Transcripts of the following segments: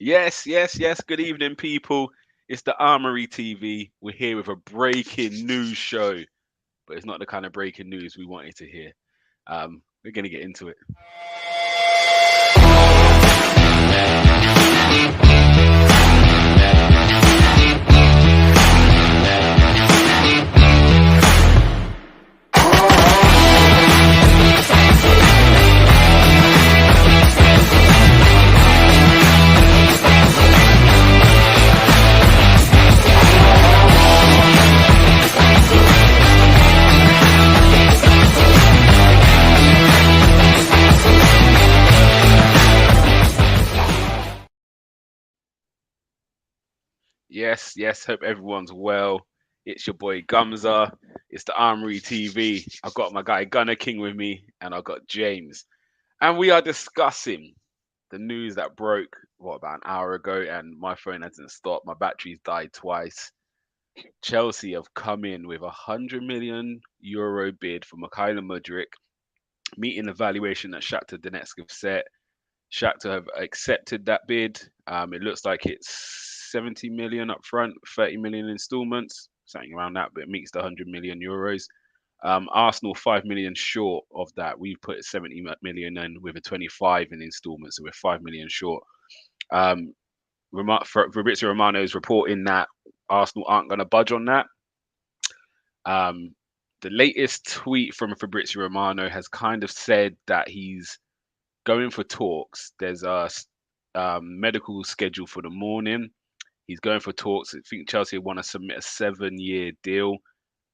Yes. Good evening, people. It's the Armoury TV. We're here with a breaking news show, but it's not the kind of breaking news we wanted to hear. We're gonna get into it. Yes. Hope everyone's well. It's your boy Gumza. It's the Armoury TV. I've got my guy Gunner King with me, and I've got James, and we are discussing the news that broke about an hour ago, and my phone hasn't stopped. My battery's died twice. Chelsea have come in with €100 million bid for Mykhailo Mudryk, meeting the valuation that Shakhtar Donetsk have set. Shakhtar have accepted that bid. It looks like it's 70 million up front, 30 million installments, something around that, but it meets the €100 million. Arsenal 5 million short of that. We've put 70 million in with a 25 in installments, so we're 5 million short. Fabrizio Romano is reporting that Arsenal aren't going to budge on that. The latest tweet from Fabrizio Romano has kind of said that he's going for talks. There's a medical schedule for the morning. He's going for talks. I think Chelsea want to submit a 7-year deal.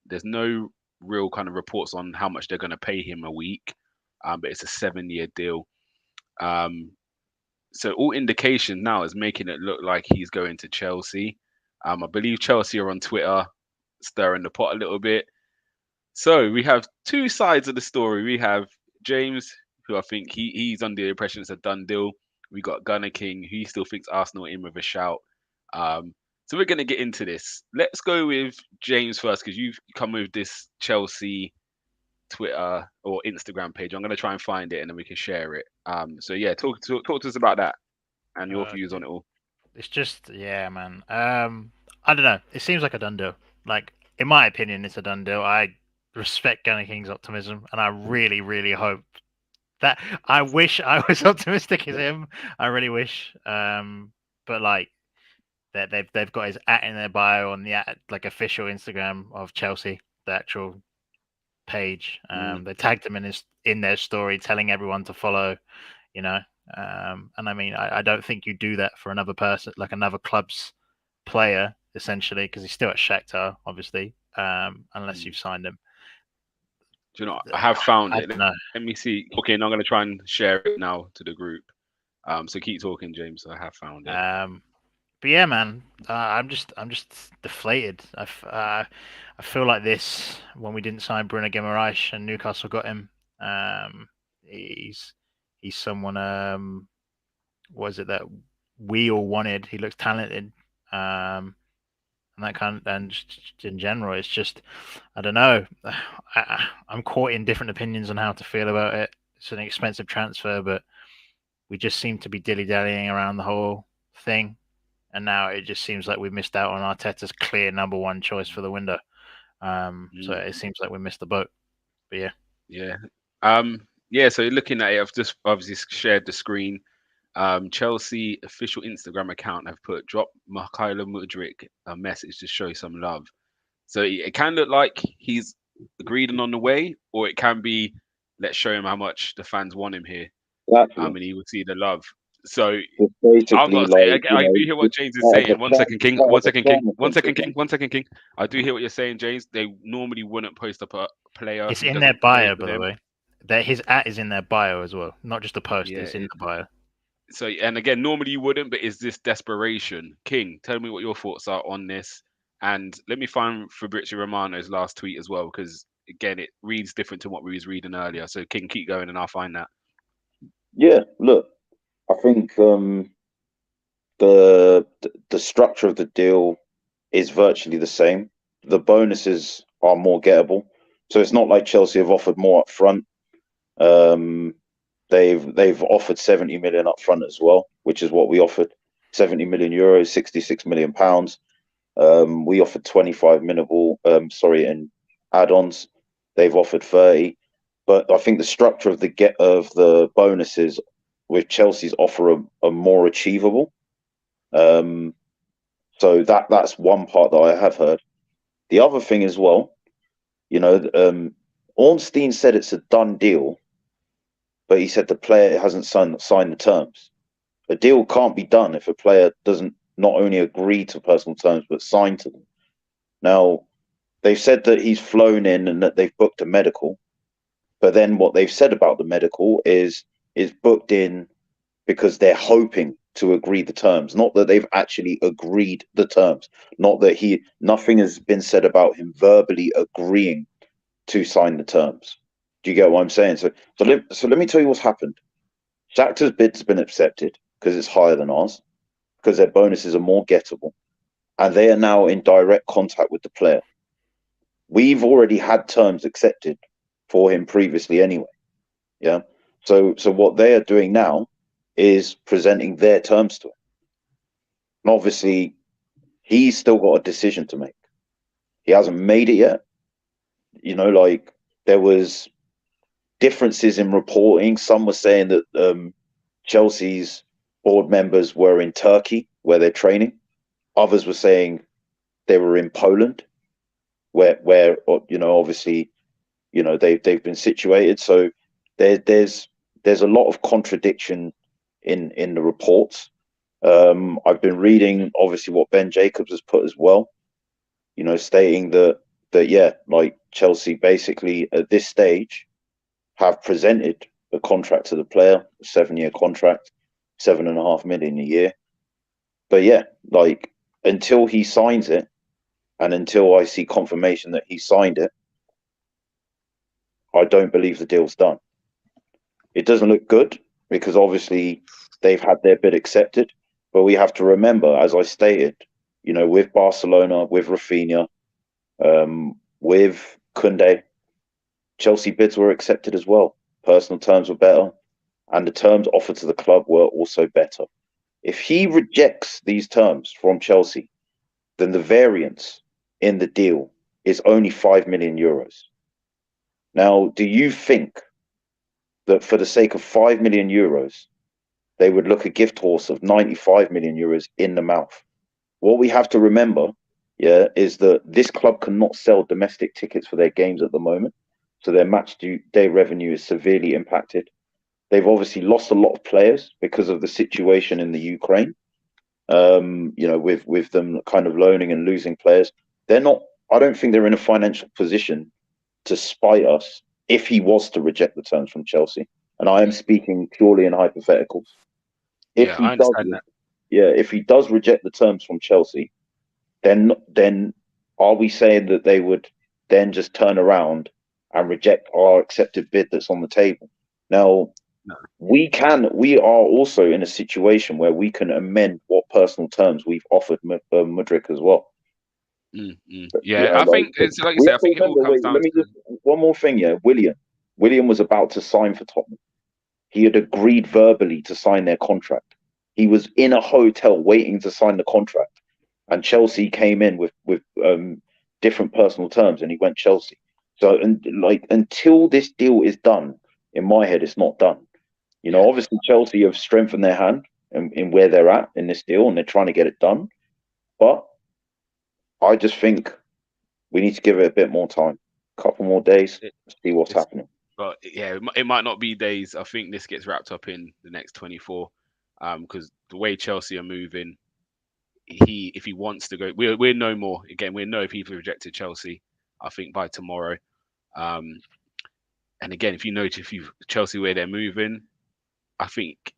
There's no real kind of reports on how much they're going to pay him a week, but it's a 7-year deal. So all indication now is making it look like he's going to Chelsea. I believe Chelsea are on Twitter stirring the pot a little bit. So we have two sides of the story. We have James, who I think he's under the impression it's a done deal. We got Gunner King, who he still thinks Arsenal in with a shout. So we're going to get into this. Let's go with James first, because you've come with this Chelsea Twitter or Instagram page. I'm going to try and find it, and then we can share it. So yeah, talk to us about that and your views on it all. It's just, yeah, man. I don't know. It seems like a done deal. Like, in my opinion, it's a done deal. I respect Gunnar King's optimism, and I really, really hope that. I wish I was optimistic as him. I really wish. But like, they've got his @ in their bio on the like official Instagram of Chelsea, the actual page. They tagged him in their story, telling everyone to follow. You know, and I mean, I don't think you do that for another person, like another club's player, essentially, because he's still at Shakhtar, obviously, unless you've signed him. Do you know, I have found it. Know. Let me see. Okay, now I'm going to try and share it now to the group. So keep talking, James. I have found it. But yeah, man, I'm just deflated. I feel like this when we didn't sign Bruno Guimaraes and Newcastle got him. He's someone. Was it that we all wanted? He looks talented, and that and just in general, it's just I don't know. I'm caught in different opinions on how to feel about it. It's an expensive transfer, but we just seem to be dilly-dallying around the whole thing. And now it just seems like we missed out on Arteta's clear number one choice for the window. So it seems like we missed the boat. But yeah. Yeah. So looking at it, I've just obviously shared the screen. Chelsea official Instagram account have drop Mykhailo Mudryk a message to show some love. So it can look like he's agreed and on the way, or it can be let's show him how much the fans want him here. Exactly. And he will see the love. So I'm not saying. I do hear what James is saying. One second, King. I do hear what you're saying, James. They normally wouldn't post up a player. It's in their bio, by the way. His @ is in their bio as well, not just a post. It's in the bio. So, and again, normally you wouldn't, but is this desperation? King, tell me what your thoughts are on this, and let me find Fabrizio Romano's last tweet as well, because again, it reads different to what we was reading earlier. So, King, keep going, and I'll find that. Yeah, look. I think the structure of the deal is virtually the same. The bonuses are more gettable, so it's not like Chelsea have offered more up front. They've offered 70 million up front as well, which is what we offered. 70 million euros, 66 million pounds. We offered 25 minimal, in add-ons. They've offered 30, but I think the structure of the bonuses with Chelsea's offer are more achievable. So that's one part that I have heard. The other thing as well, Ornstein said it's a done deal, but he said the player hasn't signed the terms. A deal can't be done if a player doesn't not only agree to personal terms but sign to them. Now, they've said that he's flown in and that they've booked a medical, but then what they've said about the medical is booked in because they're hoping to agree the terms, not that they've actually agreed the terms, not that nothing has been said about him verbally agreeing to sign the terms. Do you get what I'm saying? So let me tell you what's happened. Shakhtar's bid's been accepted because it's higher than ours, because their bonuses are more gettable, and they are now in direct contact with the player. We've already had terms accepted for him previously anyway. Yeah. So what they are doing now is presenting their terms to him. And obviously, he's still got a decision to make. He hasn't made it yet. There was differences in reporting. Some were saying that Chelsea's board members were in Turkey, where they're training. Others were saying they were in Poland, where obviously, they've been situated. So there's a lot of contradiction in the reports. I've been reading obviously what Ben Jacobs has put as well, stating that Chelsea basically at this stage have presented a contract to the player, a 7-year contract, 7.5 million a year. But until he signs it, and until I see confirmation that he signed it, I don't believe the deal's done. It doesn't look good because obviously they've had their bid accepted, but we have to remember, as I stated, with Barcelona, with Rafinha, with Koundé, Chelsea bids were accepted as well. Personal terms were better, and the terms offered to the club were also better. If he rejects these terms from Chelsea, then the variance in the deal is only 5 million euros. Now, do you think that for the sake of 5 million euros, they would look a gift horse of 95 million euros in the mouth? What we have to remember, is that this club cannot sell domestic tickets for their games at the moment. So their match day revenue is severely impacted. They've obviously lost a lot of players because of the situation in the Ukraine. With them kind of loaning and losing players. I don't think they're in a financial position to spite us if he was to reject the terms from Chelsea. And I am speaking purely in hypotheticals. I understand that. If he does reject the terms from Chelsea, then are we saying that they would then just turn around and reject our accepted bid that's on the table? Now, no. We are also in a situation where we can amend what personal terms we've offered Mudryk as well. Yeah, I think it's like you say. I think it all comes down to one more thing. Yeah, William was about to sign for Tottenham. He had agreed verbally to sign their contract. He was in a hotel waiting to sign the contract, and Chelsea came in with different personal terms, and he went Chelsea. So, until this deal is done, in my head, it's not done. Obviously Chelsea have strengthened their hand in where they're at in this deal, and they're trying to get it done. But I just think we need to give it a bit more time, a couple more days, see what's happening. But yeah, it might not be days. I think this gets wrapped up in the next 24, because the way Chelsea are moving, if he wants to go, we'll know more. Again, we'll know if he's rejected Chelsea, I think, by tomorrow. And again, if Chelsea where they're moving, I think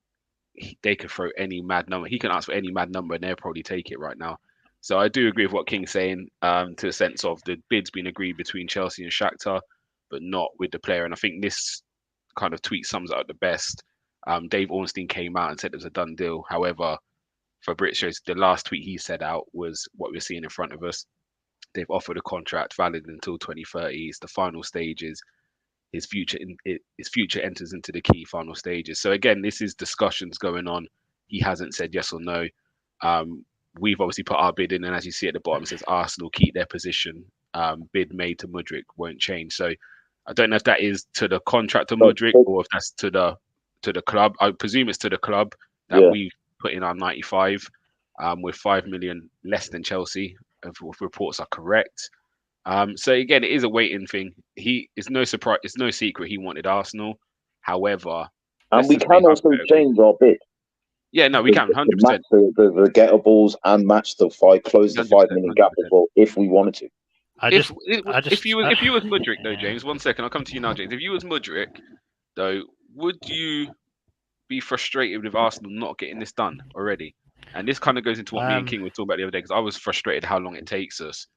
they could throw any mad number. He can ask for any mad number and they'll probably take it right now. So I do agree with what King's saying, to the sense of the bid's been agreed between Chelsea and Shakhtar, but not with the player. And I think this kind of tweet sums it up the best. Dave Ornstein came out and said it was a done deal. However, Fabrizio, the last tweet he said out was what we're seeing in front of us. They've offered a contract valid until 2030. It's the final stages. His future enters into the key final stages. So again, this is discussions going on. He hasn't said yes or no. We've obviously put our bid in, and as you see at the bottom, it says Arsenal keep their position. Bid made to Mudryk won't change. So I don't know if that is to the contract of Mudryk or if that's to the club. I presume it's to the club that we put in our 95, with 5 million less than Chelsea, if reports are correct. So again, it is a waiting thing. It's no surprise, it's no secret he wanted Arsenal. However, and we can also change our bid. Yeah, no, we can 100%. Match the gettables and match the close the 5 million gap as well if we wanted to. If you was Mudryk though, James, 1 second, I'll come to you now, James. If you was Mudryk though, would you be frustrated with Arsenal not getting this done already? And this kind of goes into what me and King were talking about the other day, because I was frustrated how long it takes us.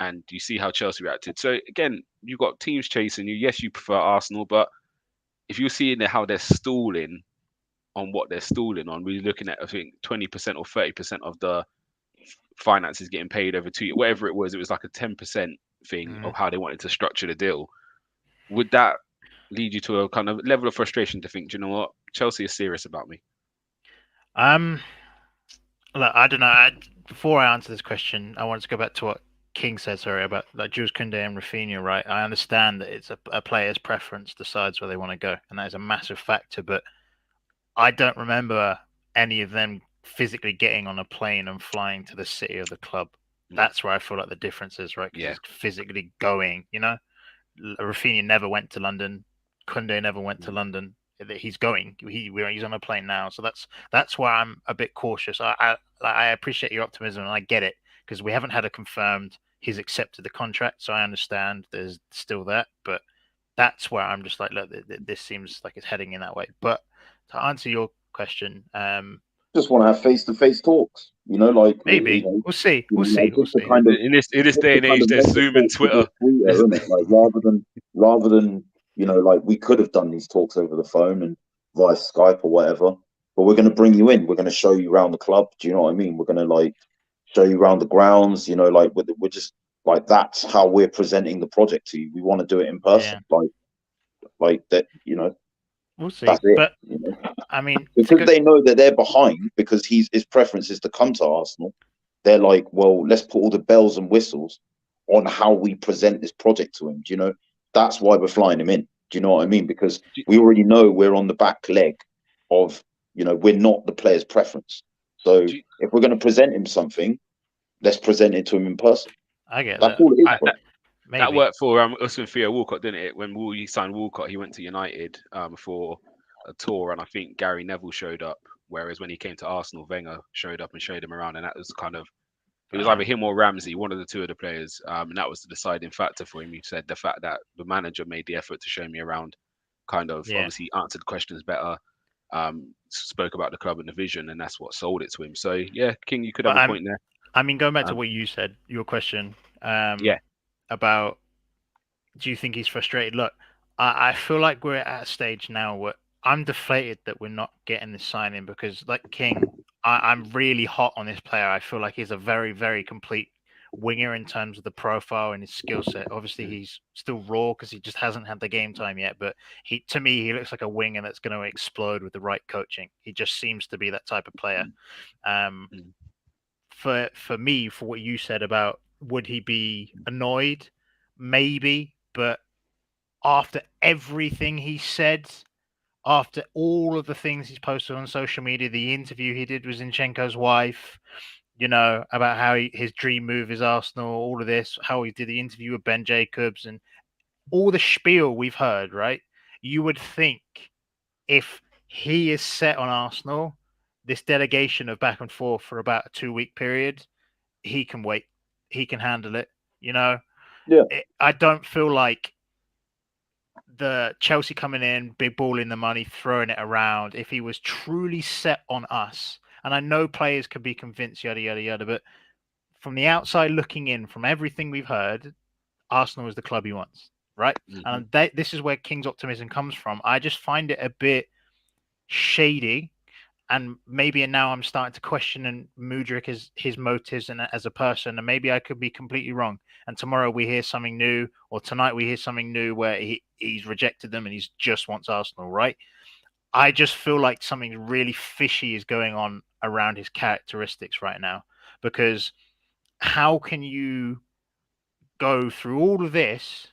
And you see how Chelsea reacted. So again, you've got teams chasing you. Yes, you prefer Arsenal, but if you're seeing how they're stalling on what they're stalling on, we're looking at, I think, 20% or 30% of the finances getting paid over 2 years, whatever it was like a 10% thing of how they wanted to structure the deal. Would that lead you to a kind of level of frustration to think, do you know what, Chelsea is serious about me? Look, I don't know. Before I answer this question, I wanted to go back to what King said, about like Jules Koundé and Rafinha, right? I understand that it's a player's preference decides where they want to go, and that is a massive factor, but I don't remember any of them physically getting on a plane and flying to the city of the club. That's where I feel like the difference is, right? Because it's physically going, Rafinha never went to London. Koundé never went to London. He's going. He's on a plane now. So that's why I'm a bit cautious. I appreciate your optimism, and I get it, because we haven't had a confirmed he's accepted the contract. So I understand there's still that. But that's where I'm just like, look, this seems like it's heading in that way. But to answer your question, just want to have face-to-face talks. Maybe we'll see. We'll see. Kind of, in this day and age, there's Zoom and Twitter. Like, rather than we could have done these talks over the phone and via Skype or whatever. But we're going to bring you in. We're going to show you around the club. Do you know what I mean? We're going to show you around the grounds. We're just that's how we're presenting the project to you. We want to do it in person. Like that. We'll see. That's it, but I mean, because they know that they're behind, because his preference is to come to Arsenal. They're like, well, let's put all the bells and whistles on how we present this project to him. Do you know? That's why we're flying him in. Do you know what I mean? Because we already know we're on the back leg of, we're not the player's preference. So if we're going to present him something, let's present it to him in person. I get that's that. All it is. That worked for us and Theo Walcott, didn't it? When he signed Walcott, he went to United for a tour, and I think Gary Neville showed up. Whereas when he came to Arsenal, Wenger showed up and showed him around, and that was kind of, it was either him or Ramsey, one of the two of the players, and that was the deciding factor for him. He said the fact that the manager made the effort to show me around, kind of obviously answered questions better, spoke about the club and the vision, and that's what sold it to him. So yeah, King, you could have a point there. I mean, going back to what you said, your question, about, do you think he's frustrated? Look, I feel like we're at a stage now where I'm deflated that we're not getting this signing, because, like King, I'm really hot on this player. I feel like he's a very, very complete winger in terms of the profile and his skill set. Obviously, he's still raw because he just hasn't had the game time yet. But to me, he looks like a winger that's going to explode with the right coaching. He just seems to be that type of player. For me, for what you said about would he be annoyed, maybe, but after everything he said, after all of the things he's posted on social media, the interview he did with Zinchenko's wife, about how his dream move is Arsenal, all of this, how he did the interview with Ben Jacobs, and all the spiel we've heard, right? You would think if he is set on Arsenal, this delegation of back and forth for about a 2-week period, he can wait. He can handle it, Yeah. I don't feel like the Chelsea coming in, big ball in the money, throwing it around. If he was truly set on us, and I know players could be convinced, yada, yada, yada, but from the outside looking in, from everything we've heard, Arsenal is the club he wants, right? And this is where King's optimism comes from. I just find it a bit shady, and maybe now I'm starting to question Mudryk his motives and as a person, and maybe I could be completely wrong. And tomorrow we hear something new, or tonight we hear something new where he's rejected them and he just wants Arsenal, right? I just feel like something really fishy is going on around his characteristics right now. Because how can you go through all of this,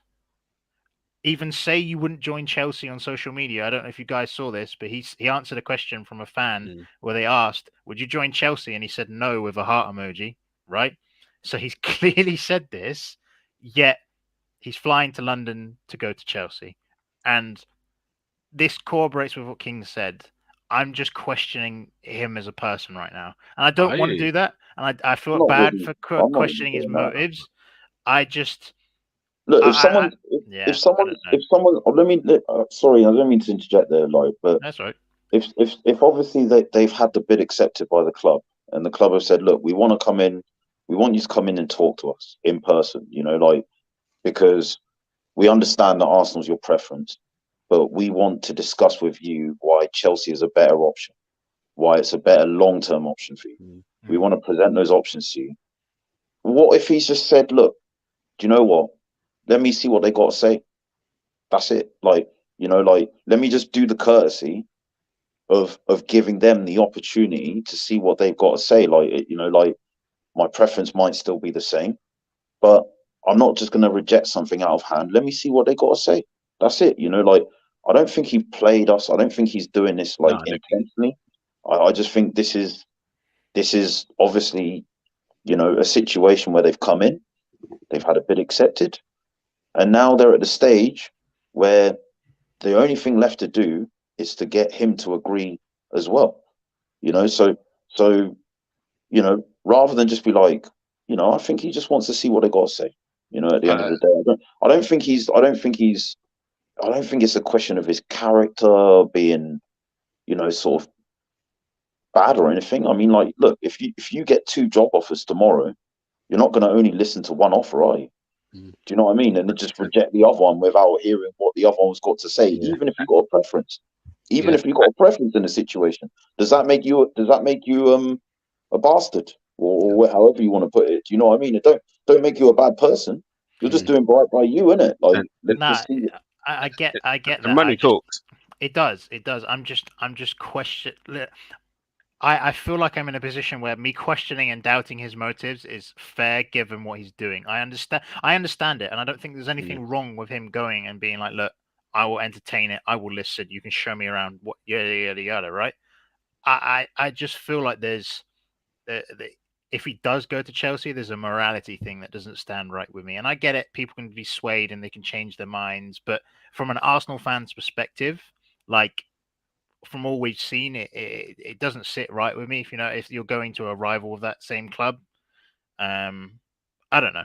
even say you wouldn't join Chelsea on social media? I don't know if you guys saw this, but he answered a question from a fan where they asked, "Would you join Chelsea?" And he said no with a heart emoji, right? So he's clearly said this, yet he's flying to London to go to Chelsea. And this corroborates with what King said. I'm just questioning him as a person right now. And I don't Are want to you? do that. And I feel Not bad really. for I'm not really questioning his doing that. motives. I just, Look, if I someone, yeah, if I someone, don't know. if someone, sorry, I don't mean to interject there, like, but That's right. if obviously they've had the bid accepted by the club, and the club have said, look, we want to come in, we want you to come in and talk to us in person, you know, like, because we understand that Arsenal's your preference, but we want to discuss with you why Chelsea is a better option, why it's a better long-term option for you. We want to present those options to you. What if he's just said, look, do you know what? Let me see what they got to say. That's it. Like, you know, like, let me just do the courtesy of giving them the opportunity to see what they've got to say. Like, you know, like, my preference might still be the same, but I'm not just going to reject something out of hand. Let me see what they got to say. That's it. You know, like, I don't think he played us. I don't think he's doing this No, like I don't think. intentionally. I just think this is obviously, you know, a situation where they've come in, they've had a bid accepted, and now they're at the stage where the only thing left to do is to get him to agree as well. You know, so you know, rather than just be like, you know, I think he just wants to see what they got to say. You know, at the end of the day, I don't think it's a question of his character being, you know, sort of bad or anything. I mean, like, look, if you get two job offers tomorrow, you're not going to only listen to one offer, are you? Mm. Do you know what I mean? And then just 100%. reject the other one without hearing what the other one's got to say, Yeah, even if you've got a preference. Even yeah. if you've got a preference in a situation, does that make you a bastard or however you want to put it? Do you know what I mean? It don't make you a bad person. You're just Mm. doing right by you, innit? Like, And let's Nah, just see. I get the that. money talks. It does. I'm just question. I feel like I'm in a position where me questioning and doubting his motives is fair given what he's doing. I understand it, and I don't think there's Mm. anything wrong with him going and being like, look, I will entertain it, I will listen, you can show me around what yada yada yada, right? I just feel like there's if he does go to Chelsea, there's a morality thing that doesn't stand right with me. And I get it, people can be swayed and they can change their minds, but from an Arsenal fan's perspective, like from all we've seen, it doesn't sit right with me. If you're going to a rival of that same club, I don't know.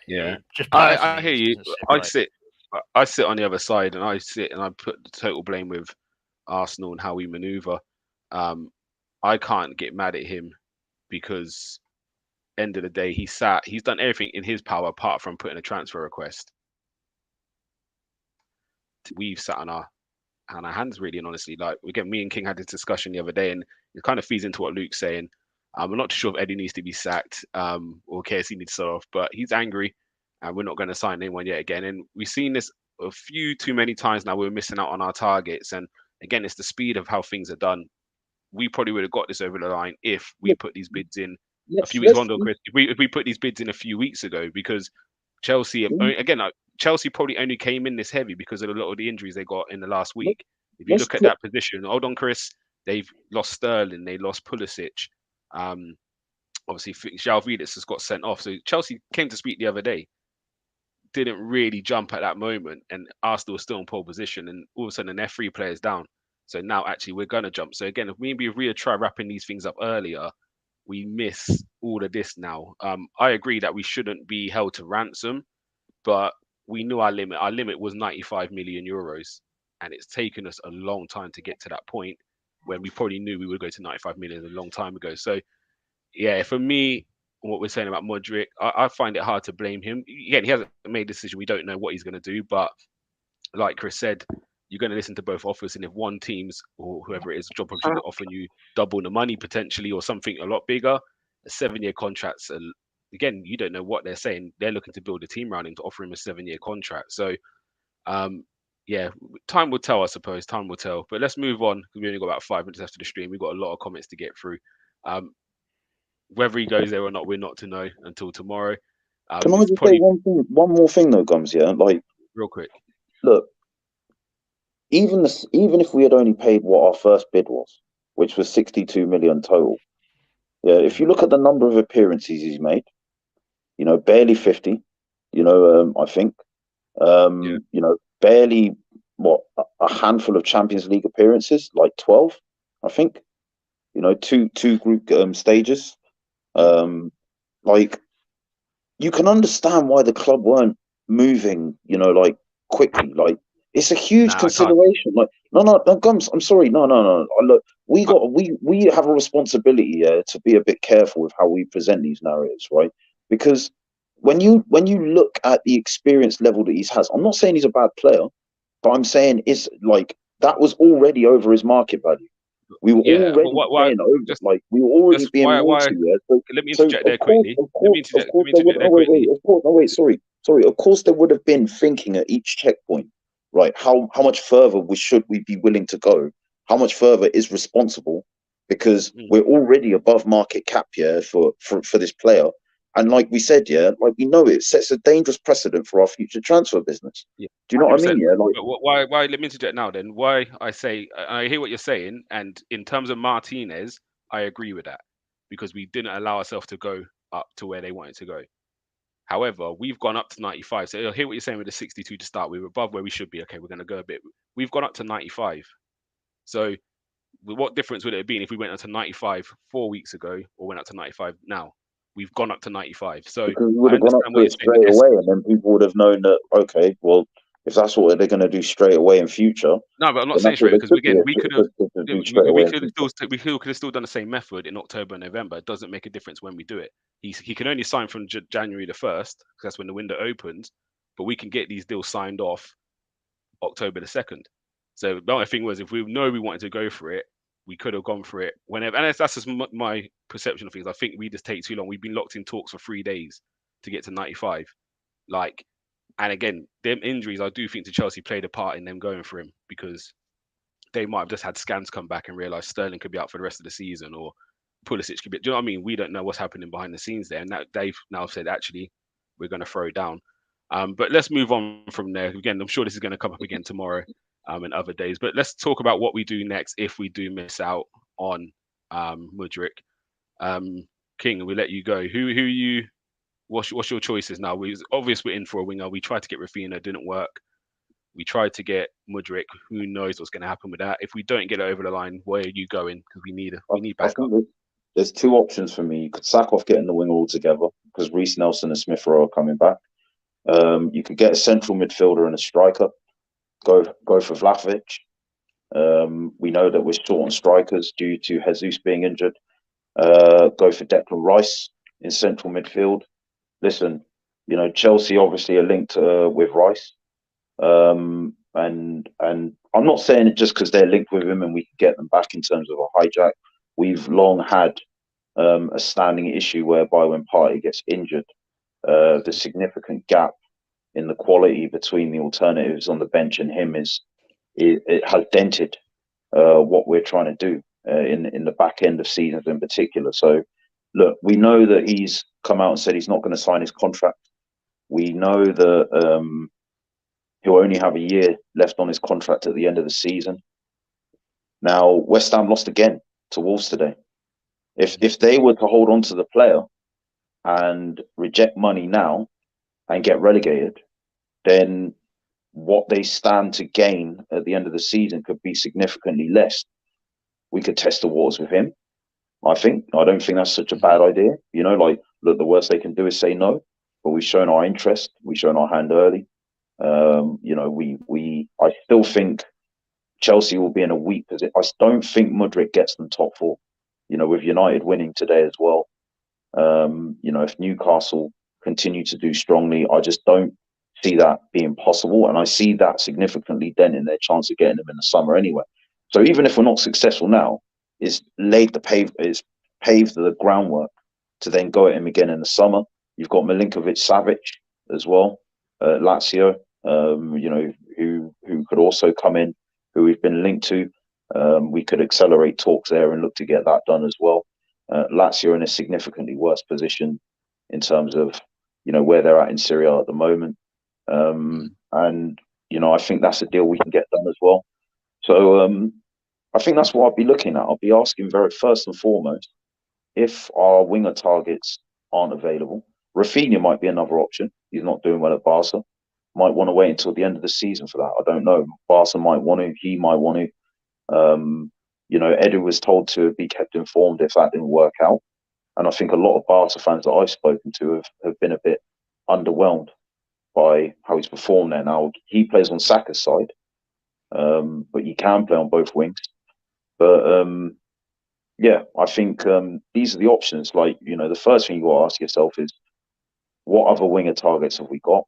Yeah, Just I personally, hear it you. doesn't sit I right. sit, I sit on the other side, and I sit and I put the total blame with Arsenal and how we maneuver. Um, I can't get mad at him because end of the day, he's done everything in his power apart from putting a transfer request. We've sat on our hands really, and honestly, like again, me and King had this discussion the other day, and it kind of feeds into what Luke's saying. I'm not too sure if Eddie needs to be sacked, or KSC needs to sell off, but he's angry, and we're not going to sign anyone yet again. And we've seen this a few too many times now. We're missing out on our targets, and again, it's the speed of how things are done. We probably would have got this over the line if we Look, put these bids in a let's few weeks. let's Rondo, Chris, if we put these bids in a few weeks ago, because Chelsea again, Chelsea probably only came in this heavy because of a lot of the injuries they got in the last let's, week. If you let's look at that position, hold on, Chris, they've lost Sterling, they lost Pulisic. Um, Obviously, João Felix has got sent off. So Chelsea came to speak the other day, didn't really jump at that moment, and Arsenal was still in pole position, and all of a sudden they're three players down. So now actually we're gonna jump. So again, if maybe we had tried wrapping these things up earlier, we miss all of this now. I agree that we shouldn't be held to ransom, but we knew our limit. Our limit was 95 million euros, and it's taken us a long time to get to that point when we probably knew we would go to 95 million a long time ago. So yeah, for me, what we're saying about Mudryk, I find it hard to blame him. Again, he hasn't made a decision. We don't know what he's going to do, but like Chris said, you're going to listen to both offers, and if one team's or whoever it is, job opportunity offering you double the money potentially or something a lot bigger, a 7-year contract's again, you don't know what they're saying. They're looking to build a team around him to offer him a 7-year contract. So yeah, time will tell, I suppose. Time will tell. But let's move on because we only got about 5 minutes after the stream. We've got a lot of comments to get through. Um, whether he goes there or not, we're not to know until tomorrow. Can I It's just say probably one more thing though, Gums? Yeah, like, real quick. look, even if we had only paid what our first bid was, which was 62 million total. Yeah, if you look at the number of appearances he's made, barely 50. I think, Yeah. barely a handful of Champions League appearances, like 12, I think. Two group stages. Like, you can understand why the club weren't moving, like, quickly. Like, it's a huge Nah, I can't. consideration. Like, no, Gums, I'm sorry, no. Look, we have a responsibility, to be a bit careful with how we present these narratives, right? Because when you look at the experience level that he has, I'm not saying he's a bad player, but I'm saying it's like that was already over his market value. We were Yeah, but already why? paying over, like we were already Just being why? raunchy. Yeah? So, Let me so interject there quickly. of Let course, me there interject would. there Oh quickly. wait, of course. No wait, sorry. Of course, there would have been thinking at each checkpoint, right? How much further should we be willing to go? How much further is responsible? Because we're already above market cap, yeah, for this player. And like we said, yeah, like we know it sets a dangerous precedent for our future transfer business. Yeah, Do you know what I mean? 100%. Yeah, like But why? Let me interject now. Then why I say I hear what you're saying, and in terms of Martinez, I agree with that because we didn't allow ourselves to go up to where they wanted to go. However, we've gone up to 95. So I hear what you're saying with the 62 to start. We were above where we should be. Okay, we're going to go a bit. We've gone up to 95. So what difference would it have been if we went up to 95 4 weeks ago or went up to 95 now? We've gone up to 95. So because we I would have gone up understand to what you're it saying with straight S. away, and then people would have known that, okay, well, if that's what they're going to do straight away in future, No, but I'm not then saying that's what straight they because could again, we could have do straight away in future. we could have still done the same method in October and November. It doesn't make a difference when we do it. He can only sign from January the 1st because that's when the window opens. But we can get these deals signed off October the 2nd. So the only thing was, if we know we wanted to go for it, we could have gone for it whenever. And that's just my perception of things. I think we just take too long. We've been locked in talks for 3 days to get to 95. Like, and again, them injuries, I do think to Chelsea played a part in them going for him because they might have just had scans come back and realised Sterling could be out for the rest of the season or Pulisic could be. Do you know what I mean? We don't know what's happening behind the scenes there, and that they've now said actually we're going to throw down. But let's move on from there. Again, I'm sure this is going to come up again tomorrow and other days. But let's talk about what we do next if we do miss out on Mudryk. King, we let you go. Who you? What's your choices now? We obvious we're in for a winger. We tried to get Rafinha, didn't work. We tried to get Mudryk. Who knows what's going to happen with that? If we don't get it over the line, where are you going? Because we need I backup. think there's two options for me. You could sack off getting the winger altogether because Reece Nelson and Smith Rowe are coming back. You could get a central midfielder and a striker. Go for Vlahovic. We know that we're short on strikers due to Jesus being injured. Go for Declan Rice in central midfield. Listen, Chelsea obviously are linked with Rice, and I'm not saying it just because they're linked with him and we can get them back in terms of a hijack. We've long had a standing issue whereby when Partey gets injured, the significant gap in the quality between the alternatives on the bench and him it has dented what we're trying to do in the back end of seasons in particular. So, look, we know that he's come out and said he's not going to sign his contract. We know that he'll only have a year left on his contract at the end of the season. Now, West Ham lost again to Wolves today. If they were to hold on to the player and reject money now and get relegated, then what they stand to gain at the end of the season could be significantly less. We could test the waters with him. I don't think that's such a bad idea. Like, look, the worst they can do is say no, but we've shown our interest. We've shown our hand early. I still think Chelsea will be in a weak position. I don't think Mudryk gets them top four. With United winning today as well. If Newcastle continue to do strongly, I just don't see that being possible, and I see that significantly denting their chance of getting them in the summer anyway. So even if we're not successful now, it's paved the groundwork to then go at him again in the summer. You've got Milinkovic-Savic as well, Lazio. who could also come in, who we've been linked to. We could accelerate talks there and look to get that done as well. Lazio are in a significantly worse position in terms of where they're at in Serie A at the moment, and I think that's a deal we can get done as well. So I think that's what I'll be looking at. I'll be asking very first and foremost if our winger targets aren't available. Rafinha might be another option. He's not doing well at Barca. Might want to wait until the end of the season for that. I don't know. Barca might want to. He might want to. Edu was told to be kept informed if that didn't work out. And I think a lot of Barca fans that I've spoken to have been a bit underwhelmed by how he's performed there. Now, he plays on Saka's side, but he can play on both wings. But I think these are the options. Like, the first thing you got to ask yourself is, what other winger targets have we got?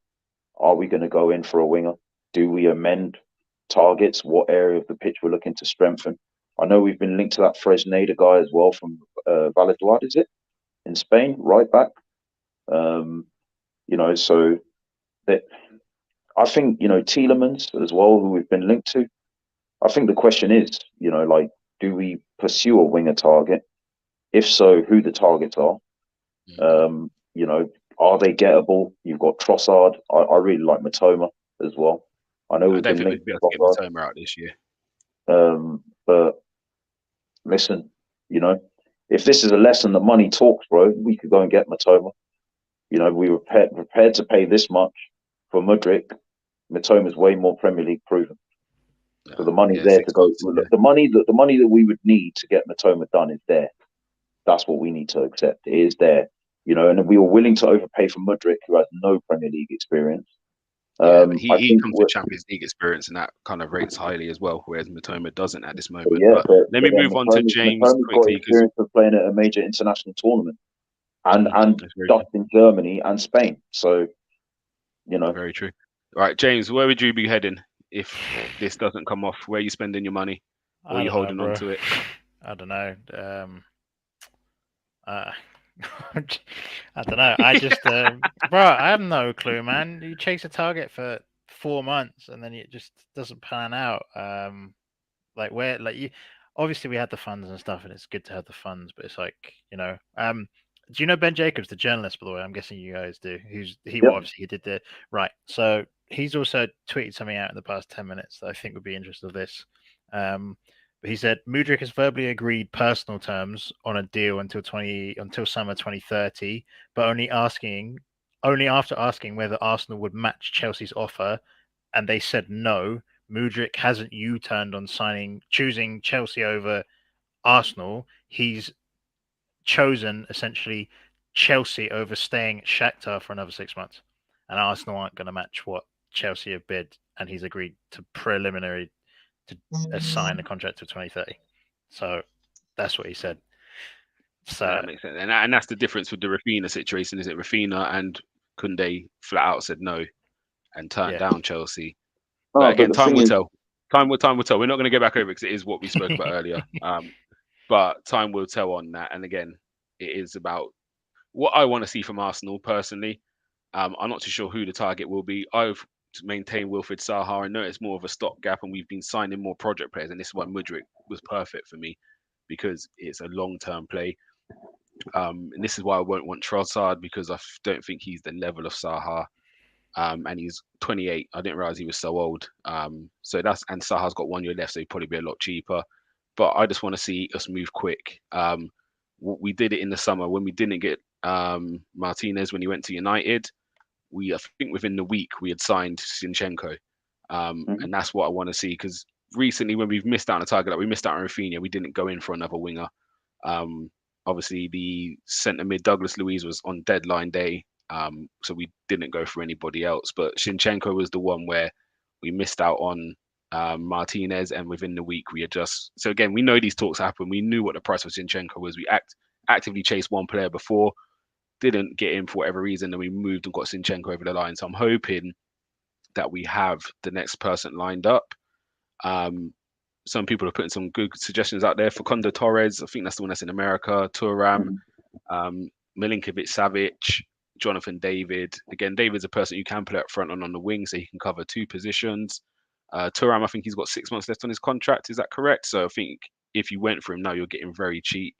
Are we going to go in for a winger? Do we amend targets? What area of the pitch we're looking to strengthen? I know we've been linked to that Fresneda guy as well from Valladolid, is it? In Spain, right back. So that I think, Tielemans as well, who we've been linked to. I think the question is, do we pursue a winger target? If so, who the targets are? Are they gettable? You've got Trossard. I really like Matoma as well. I know I don't think we'd be able to get Matoma out this year. But listen, if this is a lesson that money talks, bro, we could go and get Matoma. We were prepared to pay this much for Mudryk. Matoma's way more Premier League proven. So the money's there to go. The money that we would need to get Matoma done is there. That's what we need to accept. It is there. And we were willing to overpay for Mudryk, who has no Premier League experience. He comes with Champions League experience, and that kind of rates highly as well, whereas Matoma doesn't at this moment. But let me move on to James quickly. Got experience of playing at a major international tournament, and dust in Germany and Spain. So, very true. All right, James, where would you be heading if this doesn't come off? Where are you spending your money? Or are you holding on to it? I don't know. I don't know. I just, bro, I have no clue, man. You chase a target for 4 months and then it just doesn't pan out. Obviously we had the funds and stuff, and it's good to have the funds, but it's like, do you know Ben Jacobs, the journalist, by the way? I'm guessing you guys do. Obviously he did the right. So he's also tweeted something out in the past 10 minutes that I think would be interesting of this. But he said Mudryk has verbally agreed personal terms on a deal until summer 2030, but only after asking whether Arsenal would match Chelsea's offer, and they said no. Mudryk hasn't U-turned on choosing Chelsea over Arsenal. He's chosen essentially Chelsea over staying at Shakhtar for another 6 months, and Arsenal aren't going to match what Chelsea have bid, and he's agreed to preliminary to sign the contract to 2030. So that's what he said. So that makes sense, and that's the difference with the Rafinha situation. Is it Rafinha and Koundé flat out said no and turned down Chelsea? But again, time will tell. Time will tell. We're not going to go back over it because it is what we spoke about earlier. But time will tell on that. And again, it is about what I want to see from Arsenal personally. I'm not too sure who the target will be. I've maintained Wilfried Zaha. I know it's more of a stopgap, and we've been signing more project players. And this is why Mudryk was perfect for me, because it's a long-term play. And this is why I won't want Trossard, because I don't think he's the level of Zaha. And he's 28. I didn't realize he was so old. And Saha's got 1 year left, so he'd probably be a lot cheaper. But I just want to see us move quick. We did it in the summer when we didn't get Martinez when he went to United. I think within the week we had signed Zinchenko, and that's what I want to see. Because recently, when we've missed out on a target, like we missed out on Rafinha, we didn't go in for another winger. Obviously, the centre mid Douglas Luiz was on deadline day. So we didn't go for anybody else, but Zinchenko was the one where we missed out on Martinez, and within the week we adjust. So again, we know these talks happen. We knew what the price of Zinchenko was. We actively chased one player before, didn't get him for whatever reason, and we moved and got Zinchenko over the line. So I'm hoping that we have the next person lined up. Some people are putting some good suggestions out there. Facundo Torres, I think that's the one that's in America. Thuram, Milinkovic-Savic, Jonathan David. Again, David's a person you can play up front and on the wing, so he can cover two positions. Thuram, I think he's got 6 months left on his contract. Is that correct? So I think if you went for him now, you're getting very cheap.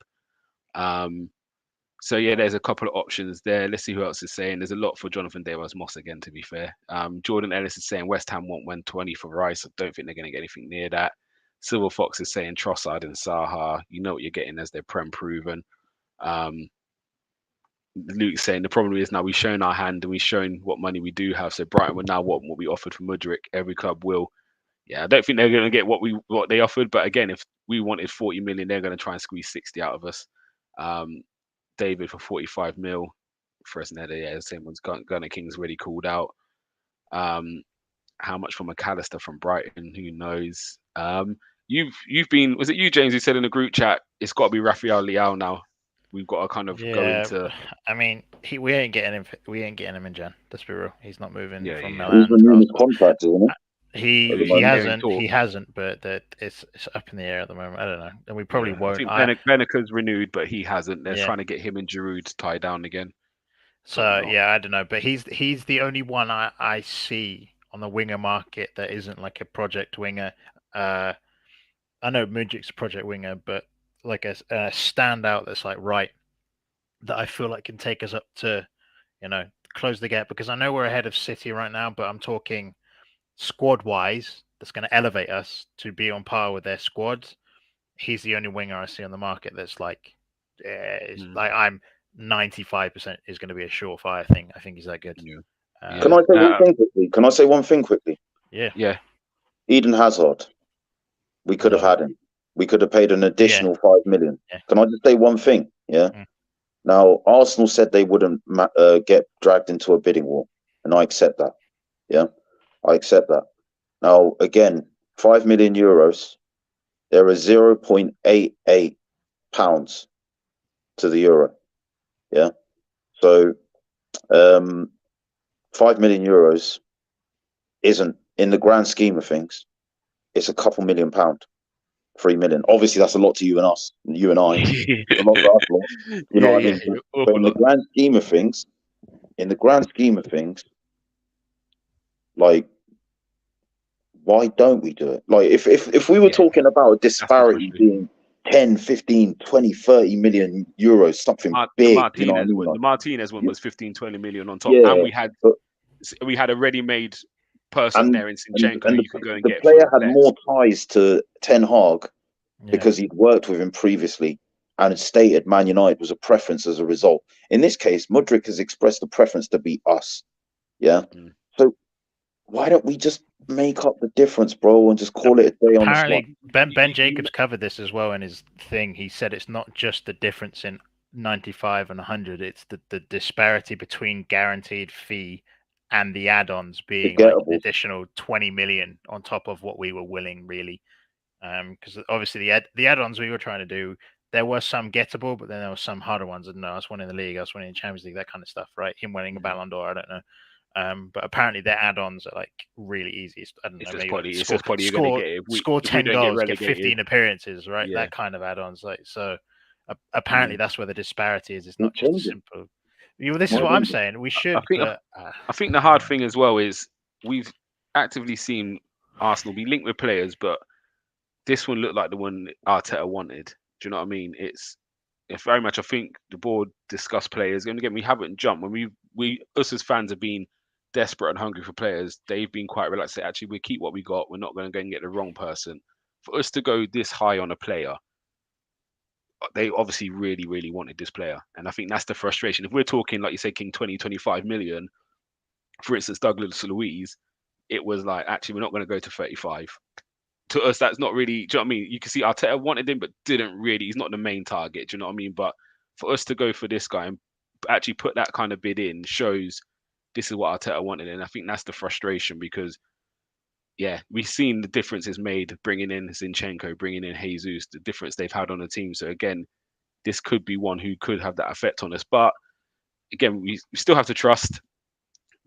So yeah, there's a couple of options there. Let's see who else is saying. There's a lot for Jonathan Davis-Moss again, to be fair. Jordan Ellis is saying West Ham want 120 for Rice. I don't think they're going to get anything near that. Silver Fox is saying Trossard and Saha. You know what you're getting as they're prem proven. Luke's saying the problem is now we've shown our hand and we've shown what money we do have. So Brighton would now want what we offered for Mudryk. Every club will. Yeah, I don't think they're going to get what they offered. But again, if we wanted 40 million, they're going to try and squeeze 60 out of us. David for 45 mil. Fresneda, yeah, the same one's Gunner King's already called out. How much for McAllister from Brighton? Who knows? You've been, was it you, James, who said in the group chat it's got to be Rafael Leao now? We've got to kind of go into. I mean, we ain't getting him. We ain't getting him in Jan. Let's be real. He's not moving from Milan. He's renewing his contract, isn't he? He hasn't, but it's up in the air at the moment. I don't know, and we probably won't. I think Beneca's renewed, but he hasn't. They're trying to get him and Giroud to tie down again. So I don't know, but he's the only one I see on the winger market that isn't like a project winger. I know Mudryk's a project winger, but like a standout that's like that I feel like can take us up to, close the gap, because I know we're ahead of City right now, but I'm talking squad wise that's going to elevate us to be on par with their squads. He's the only winger I see on the market that's like, like I'm 95% is going to be a surefire thing. I think he's that good. Can I say one thing quickly? Can I say one thing quickly? Yeah. Eden Hazard. We could have had him. We could have paid an additional 5 million. Yeah. Can I just say one thing? Yeah. Now, Arsenal said they wouldn't get dragged into a bidding war, and I accept that. Yeah, I accept that. Now, again, 5 million euros. There are 0.88 pounds to the euro. Yeah. So, 5 million euros isn't, in the grand scheme of things, it's a couple £1 million. 3 million. Obviously, that's a lot to you and us, you and I. A lot to us, you know what I mean? But in the grand scheme of things, like, why don't we do it? Like, if we were talking about a disparity being 10, 15, 20, 30 million euros, something big. The Martinez one was 15, 20 million on top. Yeah, and we had a ready-made person there in Zinchenko who you could go and get. The player had more ties to Ten Hag because he'd worked with him previously and had stated Man United was a preference as a result. In this case, Mudryk has expressed a preference to be us. Yeah. So why don't we just make up the difference, bro, and just call it a day on the spot? Apparently, Ben Jacobs covered this as well in his thing. He said it's not just the difference in 95 and 100. It's the disparity between guaranteed fee and the add-ons being like an additional 20 million on top of what we were willing, really. Because obviously the add-ons we were trying to do, there were some gettable, but then there were some harder ones. I don't know. I was winning the league, I was winning the Champions League, that kind of stuff, right? Him winning a Ballon d'Or, I don't know. But apparently their add-ons are like really easy. I don't know. It's just probably you're going to get it. Score 10 goals, get 15 appearances, right? Yeah. That kind of add-ons. Like so. Apparently that's where the disparity is. It's not just a simple. This is what I'm saying. We should. I think the hard thing as well is we've actively seen Arsenal be linked with players, but this one looked like the one Arteta wanted. Do you know what I mean? It's very much. I think the board discussed players. And again, we haven't jumped when us as fans have been desperate and hungry for players. They've been quite relaxed. Say, actually, we keep what we got. We're not going to go and get the wrong person. For us to go this high on a player, they obviously really, really wanted this player. And I think that's the frustration. If we're talking, like you say, King, 20, 25 million, for instance, Douglas Luiz, it was like, actually, we're not going to go to 35. To us, that's not really, do you know what I mean? You can see Arteta wanted him, but didn't really. He's not the main target, do you know what I mean? But for us to go for this guy and actually put that kind of bid in shows this is what Arteta wanted. And I think that's the frustration because, yeah, we've seen the difference it's made bringing in Zinchenko, bringing in Jesus, the difference they've had on the team. So again, this could be one who could have that effect on us. But again, we still have to trust.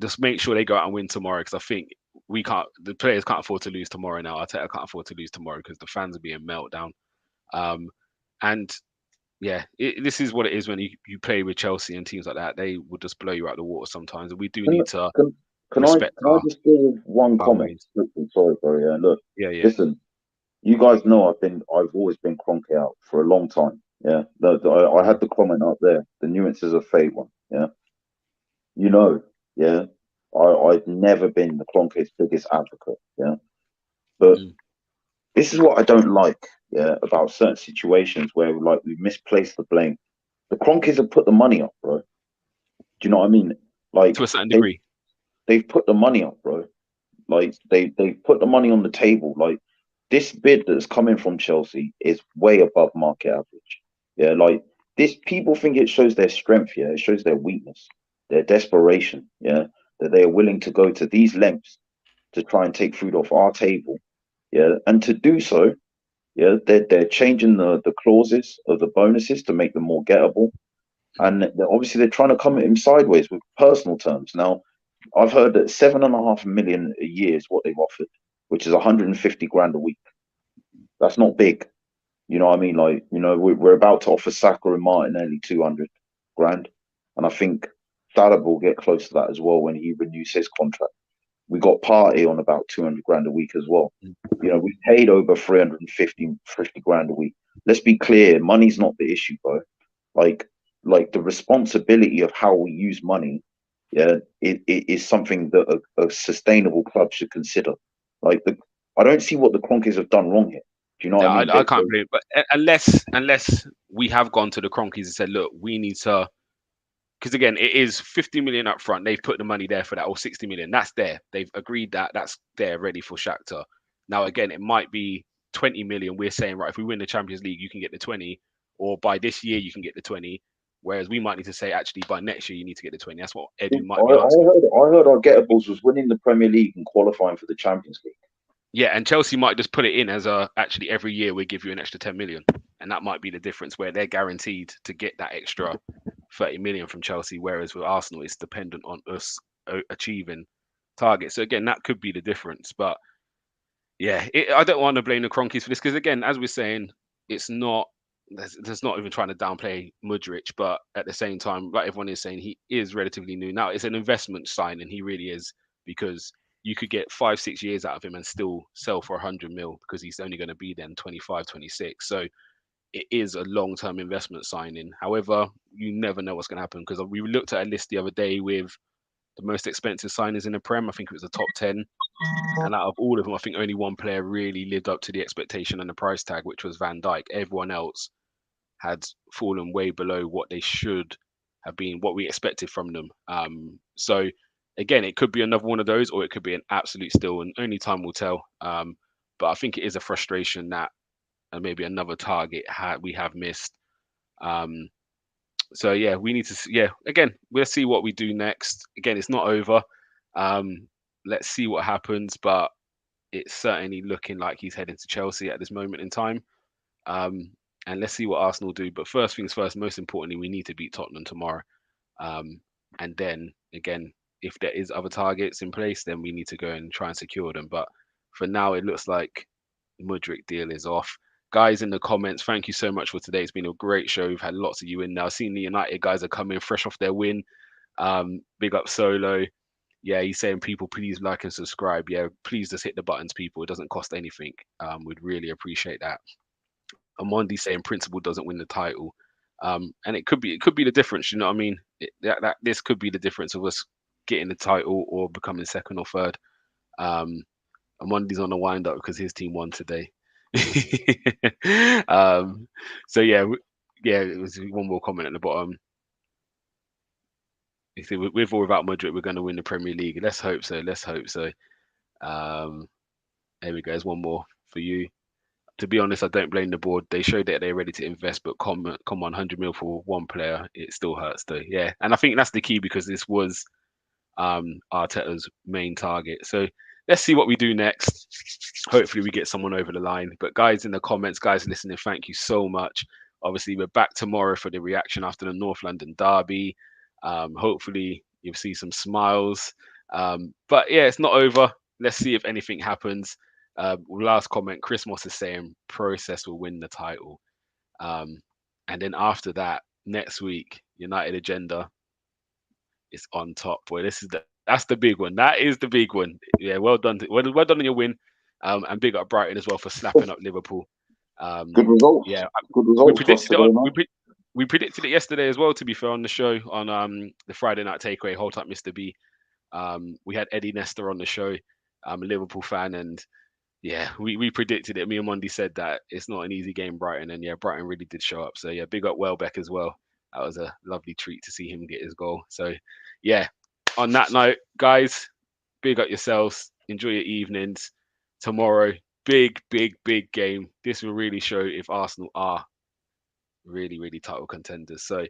Just make sure they go out and win tomorrow because I think the players can't afford to lose tomorrow now. Arteta can't afford to lose tomorrow because the fans are being meltdown. And yeah, this is what it is when you play with Chelsea and teams like that. They will just blow you out of the water sometimes. And we do need to respect can I just give one our comment? ways. Sorry, bro. Yeah, look, Yeah. listen. You guys know I've always been Cronky out for a long time. Yeah, I had the comment up there. The nuances of fate one. Yeah, you know. Yeah, I've never been the Cronky's biggest advocate. Yeah, but Mm. this is what I don't like. Yeah, about certain situations where like we misplace the blame. The Cronkies have put the money up, bro. Do you know what I mean? To Like a certain degree. they've put the money up, bro. Like they put the money on the table. Like this bid that's coming from Chelsea is way above market average. Yeah, like this people think it shows their strength, yeah, it shows their weakness, their desperation, yeah, that they are willing to go to these lengths to try and take food off our table. Yeah, and to do so, yeah, they're changing the clauses of the bonuses to make them more gettable. And obviously they're trying to come at him sideways with personal terms. Now, I've heard that 7.5 million a year is what they've offered, which is 150 grand a week. That's not big. You know what I mean? Like, we're about to offer Saka and Martinelli 200 grand. And I think Salah will get close to that as well when he renews his contract. We got Party on about 200 grand a week as well. We paid over 350 grand a week. Let's be clear, money's not the issue, bro. Like, like the responsibility of how we use money, yeah, it is something that a sustainable club should consider. Like I don't see what the Cronkies have done wrong here. Do you know what Yeah, I mean? I can't believe it. But unless we have gone to the Cronkies and said, look, we need to, because again, it is 50 million up front. They've put the money there for that, or 60 million. That's there. They've agreed that that's there ready for Shakhtar. Now, again, it might be 20 million. We're saying, right, if we win the Champions League, you can get the 20, or by this year, you can get the 20. Whereas we might need to say, actually, by next year, you need to get the 20. That's what Edu might be asking. I heard our gettables was winning the Premier League and qualifying for the Champions League. Yeah, and Chelsea might just put it in as actually every year we give you an extra 10 million. And that might be the difference where they're guaranteed to get that extra 30 million from Chelsea, whereas with Arsenal, it's dependent on us achieving targets. So again, that could be the difference. But yeah, I don't want to blame the Cronkies for this because again, as we're saying, it's not. There's not even trying to downplay Mudryk, but at the same time, like everyone is saying, he is relatively new. Now it's an investment sign, and he really is because you could get 5-6 years out of him and still sell for 100 mil because he's only going to be then 25, 26. So it is a long-term investment signing. However, you never know what's going to happen because we looked at a list the other day with the most expensive signings in the Prem. I think it was the top 10. And out of all of them, I think only one player really lived up to the expectation and the price tag, which was Van Dijk. Everyone else had fallen way below what they should have been, what we expected from them. So again, it could be another one of those, or it could be an absolute steal, and only time will tell. But I think it is a frustration that maybe another target we have missed. Um, so yeah, we need to. Yeah, again, we'll see what we do next. Again, it's not over. Let's see what happens, but it's certainly looking like he's heading to Chelsea at this moment in time. And let's see what Arsenal do. But first things first, most importantly, we need to beat Tottenham tomorrow. And then again, if there is other targets in place, then we need to go and try and secure them. But for now, it looks like Mudryk deal is off. Guys in the comments, thank you so much for today. It's been a great show. We've had lots of you in now. Seeing the United guys are coming fresh off their win. Big up Solo. Yeah, he's saying people please like and subscribe. Yeah, please just hit the buttons, people. It doesn't cost anything. We'd really appreciate that. Amondi saying principle doesn't win the title. And it could be the difference, you know what I mean? This could be the difference of us getting the title or becoming second or third. Amondi's on the wind up because his team won today. So yeah, it was one more comment at the bottom. You see, with or without Mudryk, we're going to win the Premier League. Let's hope so. Let's hope so. There we go. There's one more for you. To be honest, I don't blame the board. They showed that they're ready to invest, but come on, 100 mil for one player, it still hurts though. Yeah, and I think that's the key because this was Arteta's main target. So let's see what we do next. Hopefully, we get someone over the line. But guys in the comments, guys listening, thank you so much. Obviously, we're back tomorrow for the reaction after the North London derby. Hopefully, you'll see some smiles. But yeah, it's not over. Let's see if anything happens. Last comment, Chris Moss is saying Process will win the title. And then after that, next week, United Agenda is on top. Boy, this is the That's the big one. That is the big one. Yeah, well done. Well done on your win. And big up Brighton as well for slapping up Liverpool. Good results. Yeah, Good we results for us predicted it today, on man. we predicted it yesterday as well. To be fair, on the show on the Friday night takeaway, hold up, Mr. B. We had Eddie Nestor on the show. I'm a Liverpool fan, and yeah, we predicted it. Me and Mondi said that it's not an easy game, Brighton, and yeah, Brighton really did show up. So yeah, big up Welbeck as well. That was a lovely treat to see him get his goal. So yeah, on that note, guys, big up yourselves. Enjoy your evenings. Tomorrow, big game. This will really show if Arsenal are really title contenders. So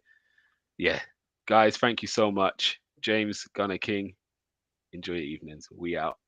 yeah, guys, thank you so much. James, Gunner King, enjoy your evenings. We out.